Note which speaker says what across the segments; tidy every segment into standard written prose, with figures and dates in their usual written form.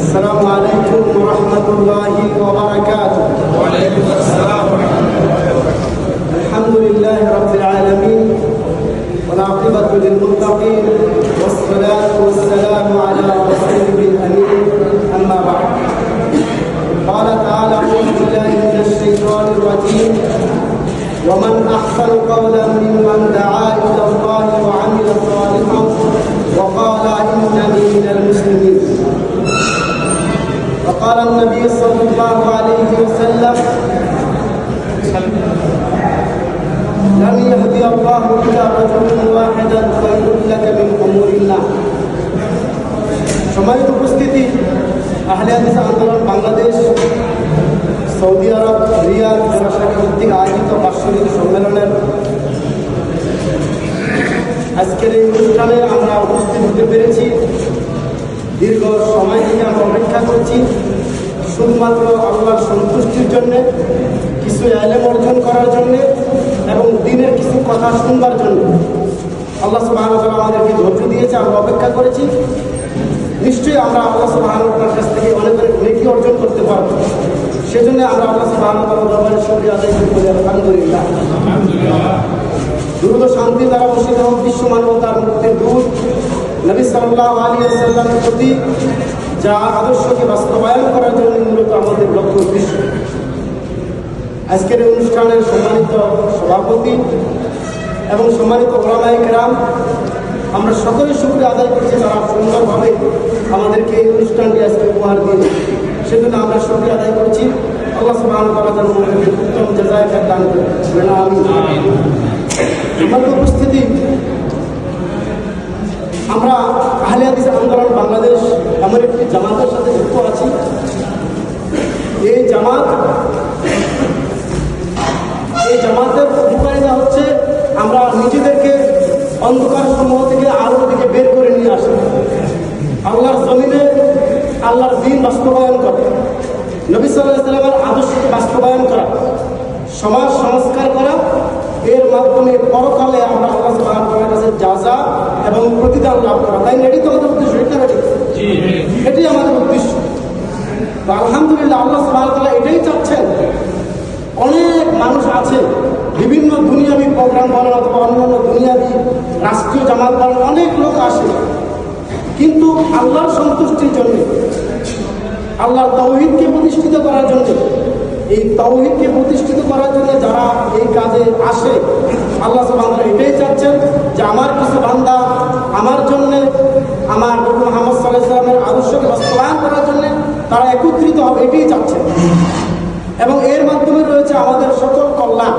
Speaker 1: السلام عليكم ورحمة الله وبركاته.
Speaker 2: وعليكم السلام ورحمة الله وبركاته.
Speaker 1: الحمد لله رب العالمين والعاقبة للمتقين والصلاة والسلام على رسوله الأمين. أما بعد، قال تعالى: أعوذ بالله من الشيطان الرجيم: ومن أحسن قولا ممن دعا إلى الله وعمل صالحا وقال إنني من المسلمين. وقال النبي صلى الله عليه وسلم: لم يهدي الله إلى رجل واحدا خير لك من أمور الله. সম্মানিত উপস্থিতি, আহলে হাদিস আন্দোলন বাংলাদেশ, সৌদি আরব, রিয়াদ জনসংখ্যা কর্তৃক আয়োজিত বার্ষিক সম্মেলনের আজকের এই অনুষ্ঠানে আমরা উপস্থিত হতে পেরেছি। দীর্ঘ সময় থেকে আমরা অপেক্ষা করছি শুধুমাত্র আল্লাহর সন্তুষ্টির জন্যে, কিছু ইলম অর্জন করার জন্যে এবং দিনের কিছু কথা শুনবার জন্য। আল্লাহ সুবহানাহু ওয়া তাআলা আমাদেরকে ধৈর্য দিয়েছে, আমরা অপেক্ষা করেছি। নিশ্চয়ই আমরা আল্লাহ সুবহানাহু ওয়া তাআলার কাছ থেকে অনেক নেকি অর্জন করতে পারব। সেজন্য আমরা আল্লাহ সুবহানাহু ওয়া তাআলার দরবারে শুকরিয়া আদায় করি, আলহামদুলিল্লাহ। দুরূদ ও শান্তি দ্বারা বর্ষিত হোক বিশ্ব মানবতার মুক্তির দূত নবী সাল্লাল্লাহু আলাইহি ওয়াসাল্লামের প্রতি, যা আদর্শকে বাস্তবায়ন করার জন্য মূলত আমাদের লক্ষ্য উদ্দেশ্য। আজকের এই অনুষ্ঠানের সম্মানিত সভাপতি এবং সম্মানিত উলামায়ে কেরাম, আমরা সকলে শুকরিয়া আদায় করছি তারা সুন্দরভাবে আমাদেরকে এই অনুষ্ঠানটি আজকে উপহার দিয়ে, সেজন্য আমরা শুকরিয়া আদায় করছি। আল্লাহ সুবহানাহু ওয়া তাআলা আমাদেরকে উত্তম জাযায়ে দান করেন, আমিন। আমাদের উপস্থিতি, আমরা আহলে হাদিস আন্দোলন বাংলাদেশ এমন একটি জামাতের সাথে যুক্ত আছি। এই জামাতের উপকারিতা হচ্ছে আমরা নিজেদেরকে অন্ধকার সমূহ থেকে আলোর দিকে বের করে নিয়ে আসি, আল্লাহর জমিনে আল্লাহর দ্বীন বাস্তবায়ন করা, নবী সাল্লাল্লাহু আলাইহি ওয়াসাল্লামের আদর্শকে বাস্তবায়ন করা, সমাজ সংস্কার করা। এর মাধ্যমে পরকালে আমরা আল্লাহ সুবহানাহু ওয়া তাআলার কাছে জাযা এবং প্রতিদান লাভ করা। তাই এটাই তো আমাদের উদ্দেশ্য, এটাই আমাদের উদ্দেশ্য। তো আলহামদুলিল্লাহ, আল্লাহ সুবহানাহু ওয়া তাআলা এটাই চাচ্ছেন। অনেক মানুষ আছে বিভিন্ন দুনিয়াবি প্রোগ্রাম বলেন অথবা অন্যান্য দুনিয়াবি রাষ্ট্রীয় জামাত বলেন, অনেক লোক আসে, কিন্তু আল্লাহর সন্তুষ্টির জন্য, আল্লাহর তাওহীদকে প্রতিষ্ঠিত করার জন্য, এই তাওহীদকে প্রতিষ্ঠিত করার জন্য যারা এই কাজে আসে, আল্লাহ সুবহানাহু ওয়া তাআলা এটাই চাচ্ছেন যে আমার কিছু বান্দা আমার জন্য, আমার নবী মুহাম্মদ সাল্লাল্লাহু আলাইহি ওয়াসাল্লামের আদর্শকে বাস্তবায়ন করার জন্য তারা একত্রিত হবে, এটাই চাচ্ছেন। এবং এর মাধ্যমে রয়েছে আমাদের সকল কল্যাণ,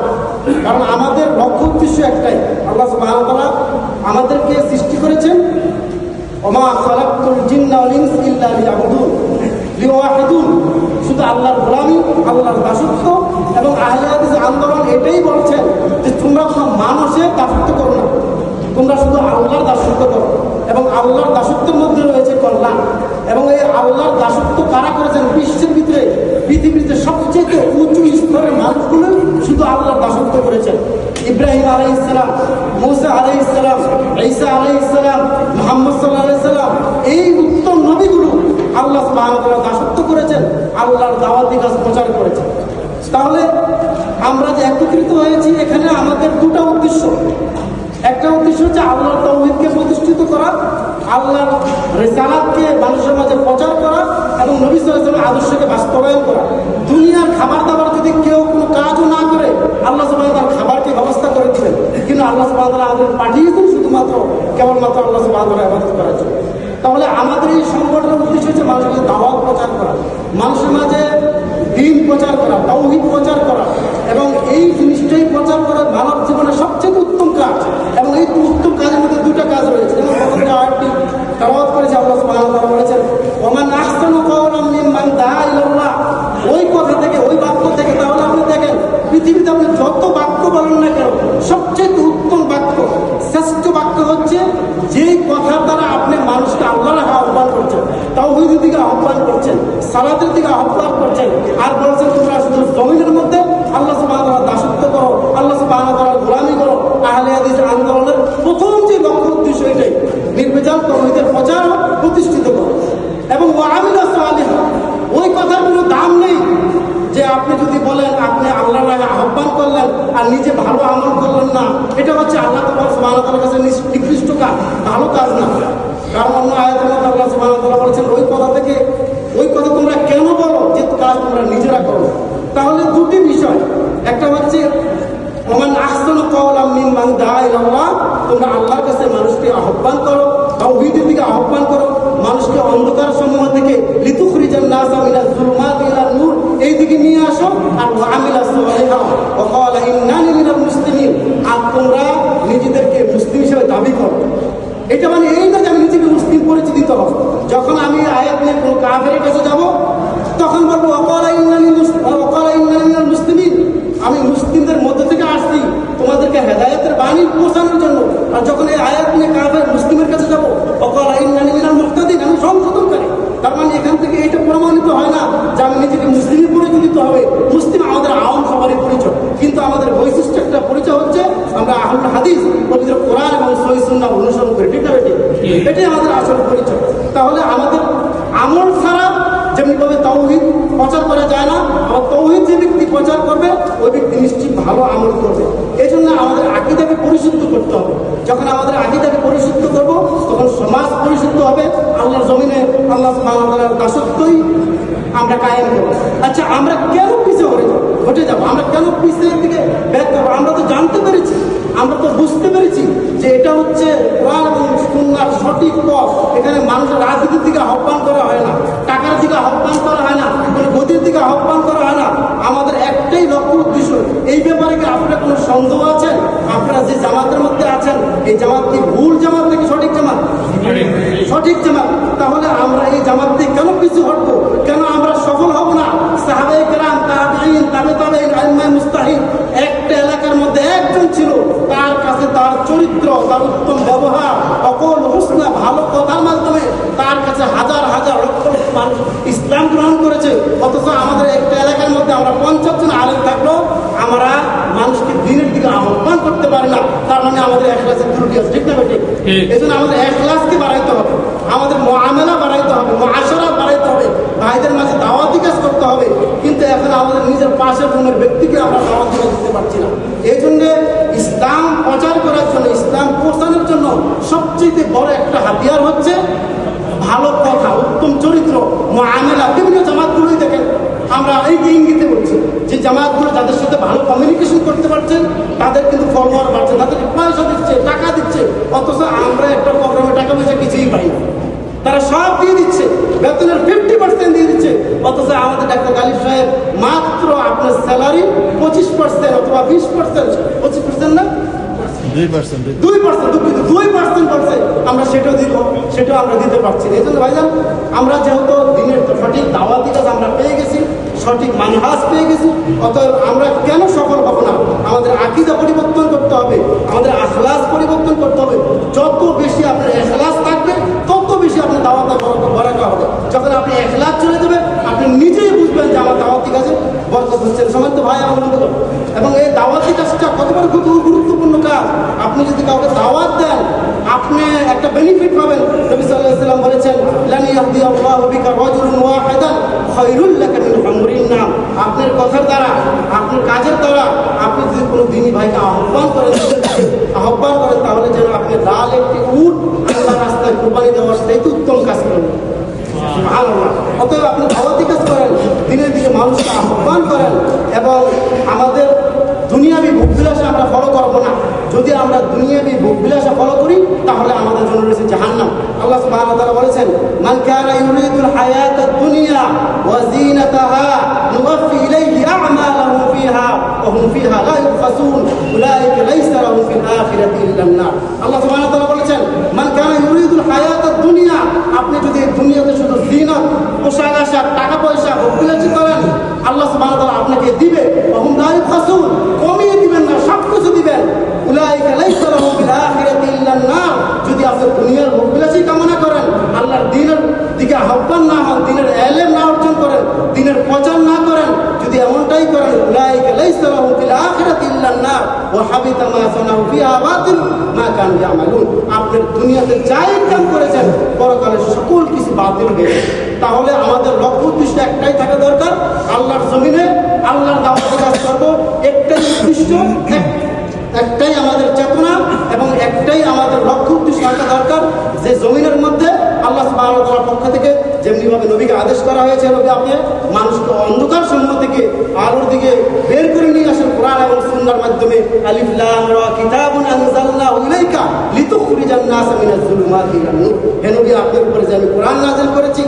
Speaker 1: কারণ আমাদের লক্ষ্য উদ্দেশ্য একটাই, আল্লাহ সুবহানাহু ওয়া তাআলা আমাদেরকে সৃষ্টি করেছেন ওমা খালাকতুল জিন্না ওয়াল ইনসা ইল্লা লিয়াবুদুন, শুধু আল্লাহর গোলামি, আল্লাহর দাসত্ব। এবং আহলে হাদিস আন্দোলন এটাই বলছেন যে তোমরা কোনো মানুষের দাসত্ব করো না, তোমরা শুধু আল্লাহর দাসত্ব করো। এবং আল্লাহর দাসত্বের মধ্যে রয়েছে কল্যাণ। এবং এই আল্লাহর দাসত্ব কারা করেছেন? বিশ্বের ভিতরে, পৃথিবীতে সবচেয়ে উঁচু স্তরের মানুষগুলো শুধু আল্লাহর দাসত্ব করেছেন। ইব্রাহিম আলাইহিস সালাম, মূসা আলাইহিস সালাম, ঈসা আলাইহিস সালাম, মুহাম্মদ সাল্লাল্লাহু আলাইহি সাল্লাম, এই উত্তম নবীগুলো আল্লাহ সুবহানাহু ওয়া তাআলা দাসত্ব করেছেন, আল্লাহর দাওয়াতি কাজ প্রচার করেছেন। তাহলে আমরা যে একত্রিত হয়েছি, এখানে আমাদের দুটো উদ্দেশ্য। একটা উদ্দেশ্য হচ্ছে আল্লাহর তাওহীদকে প্রতিষ্ঠিত করা, আল্লাহর রিসালাতকে মানুষের মাঝে প্রচার করা এবং নবী সাল্লাল্লাহু আলাইহি ওয়াসাল্লামের আদর্শকে বাস্তবায়ন করা। দুনিয়ার খাবার দাবার যদি কেউ কোনো কাজও না করে, আল্লাহ সুবহানাহু ওয়া তাআলা খাবারকে ব্যবস্থা করে দিবেন, কিন্তু আল্লাহ সুবহানাহু ওয়া তাআলা আমাদের পাঠিয়েছেন শুধুমাত্র কেবলমাত্র আল্লাহ সুবহানাহু ওয়া তাআলার ইবাদত করার জন্য। তাহলে আমাদের এই সংগঠনের উদ্দেশ্য হচ্ছে মানুষের মাঝে দাওয়াত প্রচার করা, মানুষের মাঝে দ্বীন প্রচার করা, তাওহীদ প্রচার করা। এবং এই জিনিসটাই প্রচার করা মানব জীবনের সবচেয়ে উত্তম কাজ। এবং এই উত্তম কাজের মধ্যে দুটো কাজ রয়েছে। যেমন প্রথম যে আয়াতটি তেলাওয়াত করেছে, আল্লাহ সুবহানাহু ওয়া তাআলা বলেছেন ওমান আহসানু কাওলাম মিম্মান দাআ ইলাল্লাহ, ওই কথা থেকে, ওই বাক্য থেকে। তাহলে আপনি দেখেন পৃথিবীতে আপনি যত বাক্য বলেন না কেন, সবচেয়ে উত্তম বাক্য, শ্রেষ্ঠ বাক্য হচ্ছে যেই কথার দ্বারা আপনি মানুষকে আল্লাহর আহ্বান করছেন, তাওহীদের দিকে আহ্বান করছেন, সালাতের দিকে আহ্বান করছেন, আর বলছেন তোমরা শুধু জমিনের মধ্যে আল্লাহ সুবহানাহু ওয়া তাআলার দাসত্ব করো, আল্লাহ সুবহানাহু ওয়া তাআলার গোলামি করো। আহলে হাদিস আন্দোলনের প্রথম যে লক্ষ্য উদ্দেশ্য এটাই, নির্ভেজাল তাওহীদের প্রচার প্রতিষ্ঠিত করো এবং ওয়া আমিলা সালিহান আপনি যদি বলেন আপনি আল্লাহর রাহে আহ্বান করলেন আর নিজে ভালো আমল করলেন না, এটা হচ্ছে আল্লাহ সুবহানাহু ওয়া তাআলার কাছে নিকৃষ্ট কাজ, ভালো কাজ না। কারণ অন্য আয়াতের মধ্যে আল্লাহ সুবহানাহু ওয়া তাআলা বলেছেন ওই কথা তোমরা কেন বলো যে কাজ তোমরা নিজেরা করো। তাহলে দুটি বিষয়, একটা হচ্ছে ওমান আহসানু কাওলাম মিম্মান দাআ ইলাল্লাহ, তোমরা আল্লাহর কাছে মানুষকে আহ্বান করো, তাওহীদের দিকে আহ্বান করো, মানুষকে অন্ধকার সমূহ থেকে লিতুখরিজান নাসা মিনাজ যুলুমাতি ইলান নূর এই দিকে নিয়ে আসো। আর ওয়া আমিলা সালিহা ওয়া ক্বালা ইন্নানি মিনাল মুসলিমিন, আর তোমরা নিজেদেরকে মুসলিম হিসেবে দাবি করো। এটা মানে এই না যে আমি নিজেকে মুসলিম পরিচয় দিতে হবে। যখন আমি আয়াত নিয়ে কোনো কাফেরের কাছে যাব তখন বলবো ওয়া ক্বালা ইন্নানি মিনাল মুসলিমিন, আমি মুসলিমদের মধ্যে থেকে আসছি তোমাদেরকে হেদায়েতের বাণী পৌঁছানোর জন্য। আর যখন এই আয়াত নিয়ে কাফের মুসলিমের কাছে যাবো ওয়া ক্বালা ইন্নানি মিনাল মুহতাদিন, আমি সংশোধনকারী। তার মানে এখান থেকে এটা প্রমাণিত হয় না যে আমি নিজেকে মুসলিমই পরিচয় দিতে হবে। মুসলিম আমাদের আওয়াম সবারই পরিচয়, কিন্তু আমাদের বৈশিষ্ট্য একটা পরিচয় হচ্ছে আমরা আহলে হাদিস, পবিত্র কোরআন এবং সহিহ সুন্নাহ অনুসরণ করি। ঠিক না বেটি? এটাই আমাদের আসল পরিচয়। তাহলে আমাদের আমল ছাড়া যেমনিভাবে তাওহীদ প্রচার করা যায় না, আবার তাওহীদ যে ব্যক্তি প্রচার করবে ওই ব্যক্তি নিশ্চিত ভালো আমল করবে। এই জন্য আমাদের আকীদাকে পরিশুদ্ধ করতে হবে। যখন আমাদের আকীদাকে পরিশুদ্ধ করব তখন সমাজ পরিশুদ্ধ হবে, আল্লাহর জমিনে আল্লাহ সুবহানাহু ওয়া তাআলার দাসত্বই আমরা কায়েম করব। আচ্ছা, আমরা কেন পিছিয়ে ঘটে যাবো? আমরা কেন পিছিয়ে দিকে ব্যাক করবো? আমরা তো জানতে পেরেছি, আমরা তো বুঝতে পেরেছি যে এটা হচ্ছে কোরআন এবং সুন্নাহর সঠিক পথ। এখানে মানুষের রাজনীতির দিকে আহ্বান করা হয় না, টাকার দিকে আহ্বান করা হয় না, কোনো গতির দিকে আহ্বান করা হয় না। আমাদের একটাই লক্ষ্য উদ্দেশ্য। এই ব্যাপারে কি আপনার কোনো সন্দেহ আছেন? আপনারা যে জামাতের মধ্যে আছেন এই জামাত কি ভুল জামাত নাকি সঠিক জামাত? সঠিক জামাত। তাহলে আমরা এই জামাত থেকে কেন পিছু হটবো? কেন আমরা সফল হব না? সাহাবায়ে কেরাম, তাবেঈন, তাবেঈন, আইম্মায়ে মুজতাহিদ, একটা এলাকার মধ্যে একজন ছিল, তার কাছে তার চরিত্র, তার উত্তম ব্যবহার, অকল হোসনা, ভালো কথার মাধ্যমে তার কাছে হাজার হাজার লক্ষ লক্ষ মানুষ ইসলাম গ্রহণ করেছে। অথচ আমাদের একটা এলাকার মধ্যে আমরা 50 জন আলেম থাকলেও আমরা মানুষকে দিনের দিকে আহ্বান করতে পারি না। তার মানে আমাদের ইখলাসের ত্রুটি আছে। ঠিক না বেটি? এই জন্য আমাদের ইখলাসকে বাড়াইতে হবে, আমাদের মুআমালা বাড়াইতে হবে, মুআশারা বাড়াইতে হবে, ভাইদের মাঝে দাওয়াতি কাজ করতে হবে। কিন্তু এখন আমাদের নিজের পাশের রুমের ব্যক্তিকে আমরা দাওয়াতি কাজ দিতে পারছি না। এই জন্য ইসলাম প্রচার করার জন্য, ইসলাম পৌঁছানোর জন্য সবচেয়ে বড় একটা হাতিয়ার হচ্ছে ভালো কথা, উত্তম চরিত্র, মুআমালা। বিভিন্ন জামাতগুলোই দেখেন, আমরা এই ইঙ্গিতে বলছি যে জামাতগুলো যাদের সাথে ভালো কমিউনিকেশন করতে পারছেন তাদের কিন্তু ফলোয়ার বাড়ছে, তাদেরকে পয়সা দিচ্ছে, টাকা দিচ্ছে। অথচ আমরা একটা প্রোগ্রামে টাকা পয়সা কিছুই পাই না, তারা সব দিয়ে দিচ্ছে, বেতনের 50% দিয়ে দিচ্ছে। অথচ আমাদের ডাক্তার গালিব সাহেব মাত্র আপনার স্যালারি 25% অথবা 20%, 25% না 2%, দুঃখিত 2% বলছে, আমরা সেটাও দিব, সেটাও আমরা দিতে পারছি না। এই জন্য ভাইজান, আমরা যেহেতু দিনের সঠিক দাওয়াতি কাজ আমরা পেয়ে গেছি, সঠিক মানহাজ পেয়ে গেছি, অতএব আমরা কেন সফল হব না? আমাদের আকীদা পরিবর্তন করতে হবে, আমাদের ইখলাস পরিবর্তন করতে হবে। যত বেশি আপনার ইখলাস থাকবে তত বেশি আপনার দাওয়াতে বরকত হবে। যখন আপনি ইখলাস চলে যাবে আপনি নিজেই বুঝবেন যে আমার দাওয়াতি কাজে বরকত হচ্ছে। সময় তো ভাই আমার বন্ধু, এবং এই দাওয়াতি কাজটা কত বড় গুরুত্বপূর্ণ কাজ। আপনি যদি কাউকে দাওয়াত দেন আপনি একটা বেনিফিট পাবেন। নবী সাল্লাল্লাহু আলাইহি ওয়াসাল্লাম বলেছেন, লান ইয়াহদিয়াল্লাহু বিকা রাজুলান ওয়াহিদান খায়রুল লাকা মিন হুমরিন নাম। আপনার কথার দ্বারা, আপনার কাজের দ্বারা আপনি যদি কোনো দিনী ভাইকে আহ্বান করেন তাহলে যেন আপনি লাল একটি উট আল্লাহর রাস্তায় কুরবানি দেওয়ার চাইতে উত্তম কাজ করেন। সুবহানাল্লাহ। অতএব আপনি দাওয়াতি কাজ করেন, দিনের দিকে মানুষকে আহ্বান করেন, এবং আমাদের দুনিয়াবি ভোগবিলাসে আমরা ফলো করবো না। যদি আমরা দুনিয়াবি ভোগবিলাসে ফলো করি তাহলে আমাদের জন্য রয়েছে জাহান্নাম। আল্লাহ সুবহানাহু ওয়া তাআলা বলেছেন, মান কানা ইউরিদুল হায়াতাদ দুনিয়া ওয়া যিনাতাহা নুওয়াফি ইলাইহি আ'মালাহুম ফিহা ওয়া হুম ফিহা লা ইউবখাসুন উলাইকা লাইসা লাহুম ফিল আখিরাতি ইল্লান নার। আল্লাহ সুবহানাহু ওয়া তাআলা বলেছেন, মান কানা ইউরিদুল হায়াতাদ দুনিয়া, আপনি যদি দুনিয়াতে শুধু জিনাত, পোশাক আশাক, টাকা পয়সা, ভোগবিলাসী করেন, আল্লাহ সুবহানাহু ওয়া তাআলা আপনাকে দিবে, ওয়া হুম লা ইউবখাসুন, কমিয়ে দিবেন না, সব কিছু দিবেন। উলাইকা লাইসা লাহুম ফিল আখিরাতি ইল্লান নার। যদি আপনি দুনিয়ার ভোগবিলাসী কামনা করেন, আল্লাহর দ্বীনের দিকে আহ্বান না হন, দ্বীনের ইলম না অর্জন করেন, দ্বীনের প্রচার না করেন, যদি এমনটাই করেন, উলাইকা লাইসা লাহুম ফিল আখিরাতি ইল্লান নার ওয়া হাবিতা মা সানাউ ফিহা বাতিল মা কানু ইয়ামালুন। আপনি দুনিয়াতে যা ইনকাম করেছেন পরকালে সকল কিছু বাতিল হয়ে যাবে। তাহলে আমাদের লক্ষ্য উদ্দেশ্য একটাই থাকা দরকার, আল্লাহর জমিনে আল্লাহর দাওয়াতি কাজ করবো। একটাই উদ্দেশ্য, একটাই আমাদের চেতনা এবং একটাই আমাদের লক্ষ্য উদ্দেশ্য থাকা দরকার যে জমিনের মধ্যে আল্লাহ সুবহানাহু ওয়া তাআলার পক্ষ থেকে যেমনিভাবে নবীকে আদেশ করা হয়েছে, নবী আপনি মানুষকে অন্ধকার সমূহ থেকে আলোর দিকে বের করে নিয়ে আসেন কোরআন এবং সুন্নাহর মাধ্যমে। আলিফ লাম রা কিতাবুন আনজালনাহু ইলাইকা লিতুখরিজান নাসা মিনাজ যুলুমাতি ইলান নূর। হে নবী, আপনার উপরে যে আমি কোরআন নাযিল করেছি,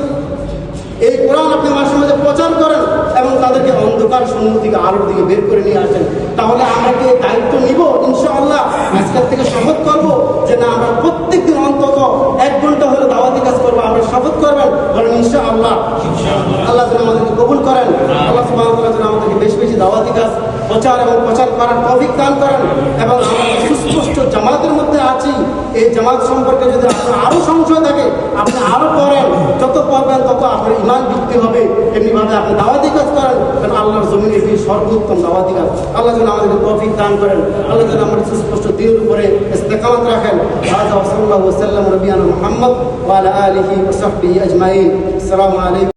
Speaker 1: এই কোরআন আপনি মাঝে মাঝে প্রচার করেন এবং তাদেরকে অন্ধকার সমূহ থেকে আলোর দিকে বের করে নিয়ে আসেন। তাহলে আমরা কি এই দায়িত্ব নিব? ইনশাআল্লাহ আজকের থেকে শপথ করব যে না, আমরা প্রত্যেকদিন অন্তত 1 ঘন্টা হলে দাওয়াতি কাজ করবো। আমরা শপথ করবেন, বলেন ইনশাআল্লাহ। আল্লাহ যেন আমাদেরকে কবুল করেন। আল্লাহ সুবহানাহু ওয়া তাআলা যেন আমাদেরকে বেশি বেশি দাওয়াতি কাজ প্রচার এবং প্রচার করার তৌফিক দান করেন। এবং আমরা সুস্পষ্ট জামাতের মধ্যে আছি, এই জামাত সম্পর্কে যদি আপনার আরো সংশয় থাকে আপনি আরো পড়েন, যত পড়বেন তত আপনার ইমান বৃদ্ধি হবে। এমনিভাবে আপনি দাওয়াতি কাজ করেন, কারণ আল্লাহর জমিনে এটি সর্বোত্তম দাওয়াতি কাজ। আল্লাহ যেন আমাদেরকে তৌফিক দান করেন। আল্লাহ যেন আমাদের সুস্পষ্ট দিনের উপরে ইস্তেকামত রাখেন। হাযা ওয়া সাল্লাল্লাহু ওয়া সাল্লাম নবিয়ানা মুহাম্মদ ওয়া আলা আলিহি ওয়া সাহবিহি আজমাইন। আসসালামু আলাইকুম।